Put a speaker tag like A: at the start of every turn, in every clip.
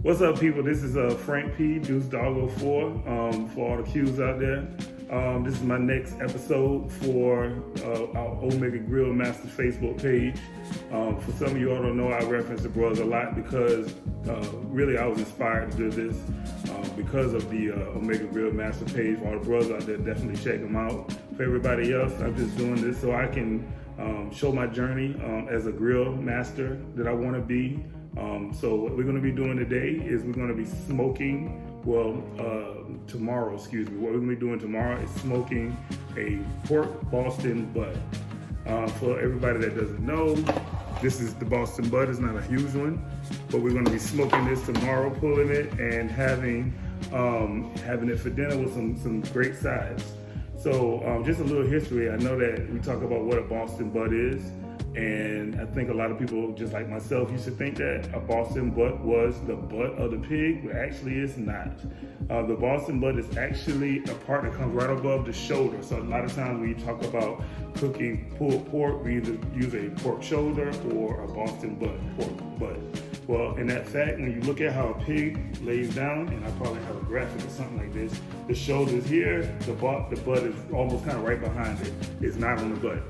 A: What's up, people? This is Frank P, Deuce Doggo 4, for all the Qs out there. This is my next episode for our Omega Grill Master Facebook page. For some of you all don't know, I reference the bros a lot because really I was inspired to do this because of the Omega Grill Master page. For all the bros out there, definitely check them out. For everybody else, I'm just doing this so I can show my journey as a grill master that I want to be. So what we're going to be doing today is we're going to be smoking, tomorrow, what we're going to be doing tomorrow is smoking a pork Boston butt. For everybody that doesn't know, this is the Boston butt. It's not a huge one, but we're going to be smoking this tomorrow, pulling it and having it for dinner with some great sides. So just a little history. I know that we talk about what a Boston butt is. And I think a lot of people, just like myself, used to think that a Boston butt was the butt of the pig, but actually it's not. The Boston butt is actually a part that comes right above the shoulder. So a lot of times when you talk about cooking pulled pork, we either use a pork shoulder or a Boston butt, pork butt. Well, in that fact, when you look at how a pig lays down, and I probably have a graphic or something like this, the shoulder's here, the butt is almost kind of right behind it. It's not on the butt.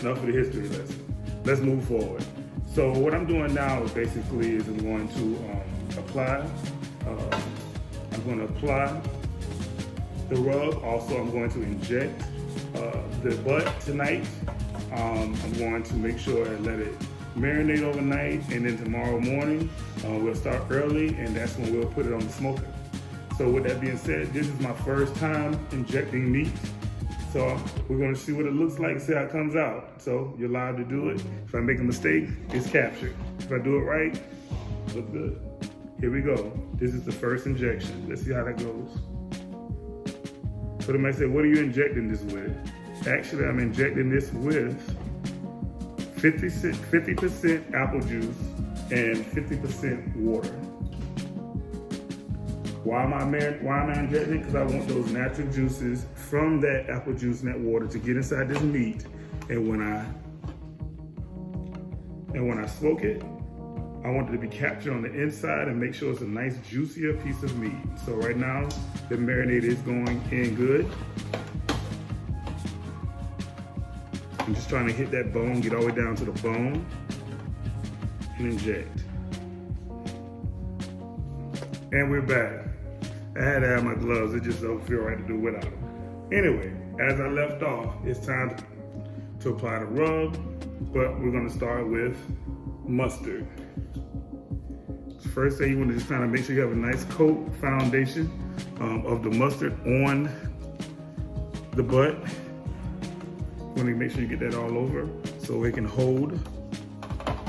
A: Enough of the history lesson. Let's move forward. So what I'm doing now basically is I'm going to apply the rub. Also, I'm going to inject the butt tonight. I'm going to make sure I let it marinate overnight, and then tomorrow morning we'll start early, and that's when we'll put it on the smoker. So with that being said, this is my first time injecting meat. So we're gonna see what it looks like, see how it comes out. So you're allowed to do it. If I make a mistake, it's captured. If I do it right, look good. Here we go. This is the first injection. Let's see how that goes. So they might say, what are you injecting this with? Actually, I'm injecting this with 50% apple juice and 50% water. Why am I injecting it? Because I want those natural juices from that apple juice and that water to get inside this meat. And when I smoke it, I want it to be captured on the inside and make sure it's a nice juicier piece of meat. So right now, the marinade is going in good. I'm just trying to hit that bone, get all the way down to the bone, and inject. And we're back. I had to have my gloves, it just don't feel right to do without them. Anyway, as I left off, it's time to apply the rub, but we're gonna start with mustard. First thing, you wanna just kind of make sure you have a nice coat foundation of the mustard on the butt. You wanna make sure you get that all over so it can hold.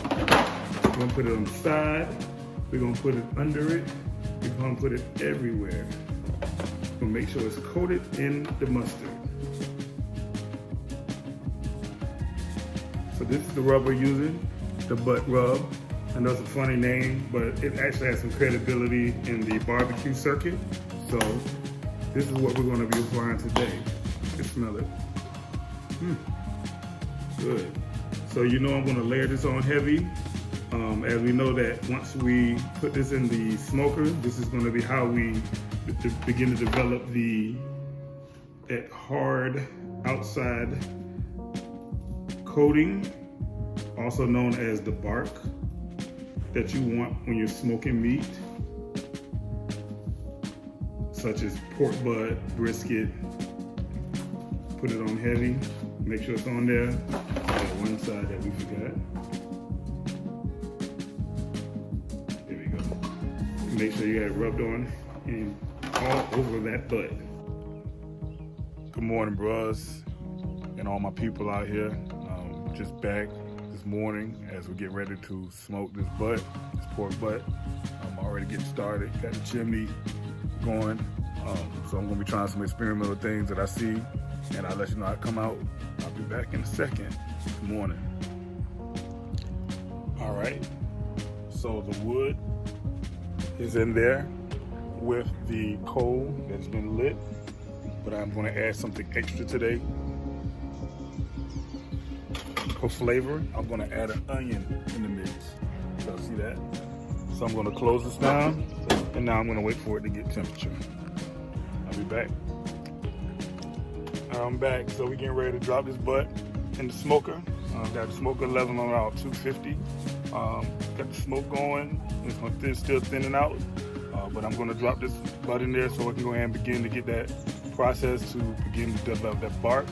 A: We're gonna put it on the side. We're gonna put it under it. We're gonna put it everywhere. We'll make sure it's coated in the mustard. So this is the rub we're using, the butt rub. I know it's a funny name, but it actually has some credibility in the barbecue circuit. So this is what we're gonna be applying today. You can smell it. Good. So you know I'm gonna layer this on heavy. As we know that once we put this in the smoker, this is going to be how we begin to develop that hard outside coating, also known as the bark, that you want when you're smoking meat, such as pork butt, brisket. Put it on heavy, make sure it's on there. One side that we forgot. Make sure you got it rubbed on and all over that butt. Good morning, bros, and all my people out here. Just back this morning as we get ready to smoke this pork butt. I'm already getting started. Got the chimney going. So I'm gonna be trying some experimental things that I see, and I'll let you know how I come out. I'll be back in a second. Good morning. All right, so the wood is in there with the coal that's been lit, but I'm gonna add something extra today. For flavor, I'm gonna add an onion in the mix. So see that? So I'm gonna close this down, and now I'm gonna wait for it to get temperature. I'll be back. I'm back, so we're getting ready to drop this butt in the smoker. Got the smoker level on about 250. Got the smoke going. It's still thinning out, but I'm gonna drop this butt in there so we can go ahead and begin to get that process to begin to develop that bark.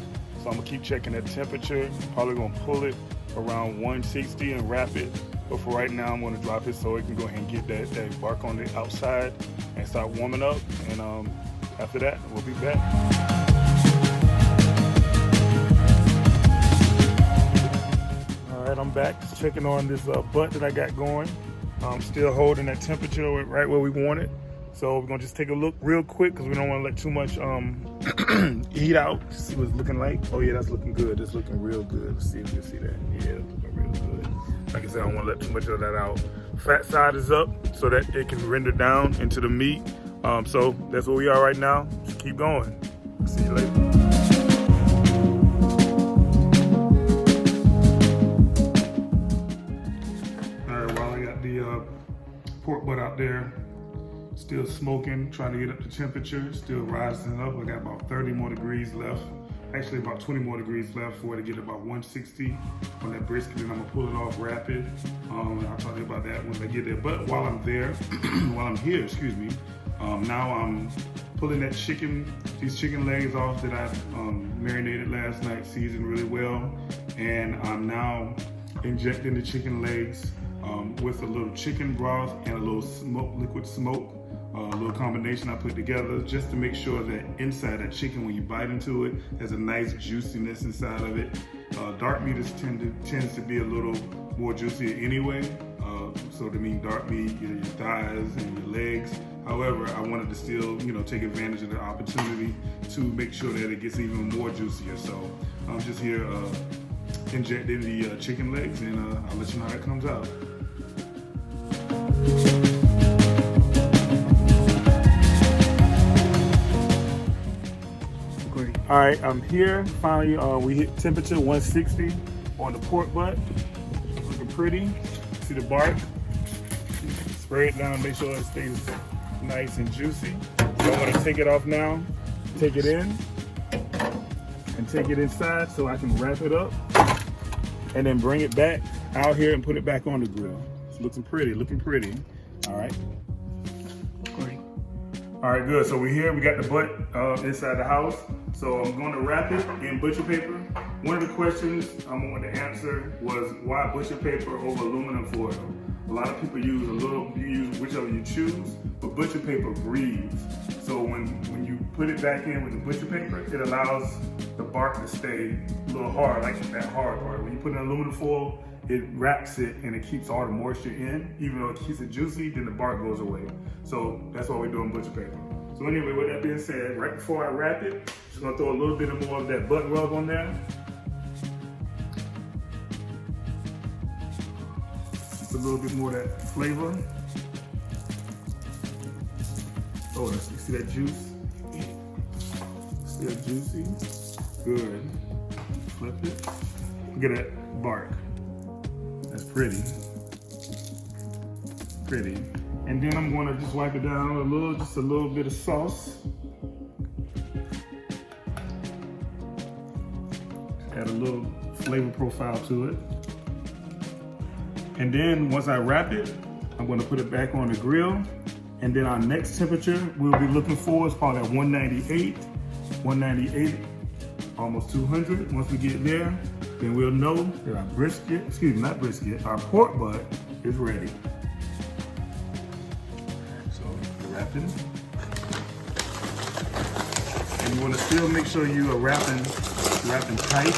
A: So I'm gonna keep checking that temperature. Probably gonna pull it around 160 and wrap it. But for right now, I'm gonna drop it so it can go ahead and get that bark on the outside and start warming up. And after that, we'll be back. All right, I'm back. Just checking on this butt that I got going. I'm still holding that temperature right where we want it. So we're gonna just take a look real quick because we don't want to let too much heat out. See what it's looking like. Oh yeah, that's looking good. It's looking real good. Let's see if you can see that. Yeah, it's looking real good. Like I said, I don't want to let too much of that out. Fat side is up so that it can render down into the meat. So that's where we are right now. Just keep going. See you later. All right, while I got the pork butt out there, still smoking, trying to get up the temperature, still rising up. I got about 30 more degrees left. Actually about 20 more degrees left for it to get about 160 on that brisket, and I'm gonna pull it off rapid. I'll talk to you about that when I get there. But while I'm there, while I'm here, excuse me, now I'm pulling that these chicken legs off that I marinated last night, seasoned really well. And I'm now injecting the chicken legs with a little chicken broth and a little liquid smoke. A little combination I put together just to make sure that inside that chicken, when you bite into it, there's a nice juiciness inside of it. Dark meat tends to be a little more juicy anyway. So to me, dark meat, your thighs and your legs. However, I wanted to still, take advantage of the opportunity to make sure that it gets even more juicier. So I'm just here injecting the chicken legs, and I'll let you know how that comes out. All right, I'm here. Finally, we hit temperature 160 on the pork butt. Looking pretty. See the bark? Spray it down, make sure it stays nice and juicy. So I'm gonna take it off now, take it in, and take it inside so I can wrap it up, and then bring it back out here and put it back on the grill. It's looking pretty, All right. All right, good. So we're here. We got the butt inside the house. So I'm going to wrap it in butcher paper. One of the questions I wanted to answer was why butcher paper over aluminum foil? A lot of people use whichever you choose, but butcher paper breathes. So when you put it back in with the butcher paper, it allows the bark to stay a little hard, like that hard part. When you put in aluminum foil, it wraps it and it keeps all the moisture in. Even though it keeps it juicy, then the bark goes away. So that's why we're doing butcher paper. So anyway, with that being said, right before I wrap it, just gonna throw a little bit more of that butt rub on there. Just a little bit more of that flavor. Oh, you see that juice? Still juicy. Good. Flip it. Look at that bark. That's pretty. Pretty. And then I'm gonna just wipe it down just a little bit of sauce. Just add a little flavor profile to it. And then once I wrap it, I'm gonna put it back on the grill. And then our next temperature we'll be looking for is probably at 198, almost 200. Once we get there, then we'll know that our our pork butt is ready. So wrapping. And you want to still make sure you are wrapping tight.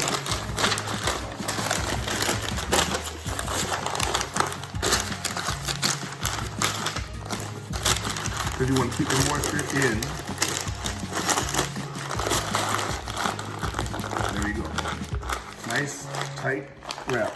A: Because you want to keep the moisture in. There you go. Nice, tight wrap.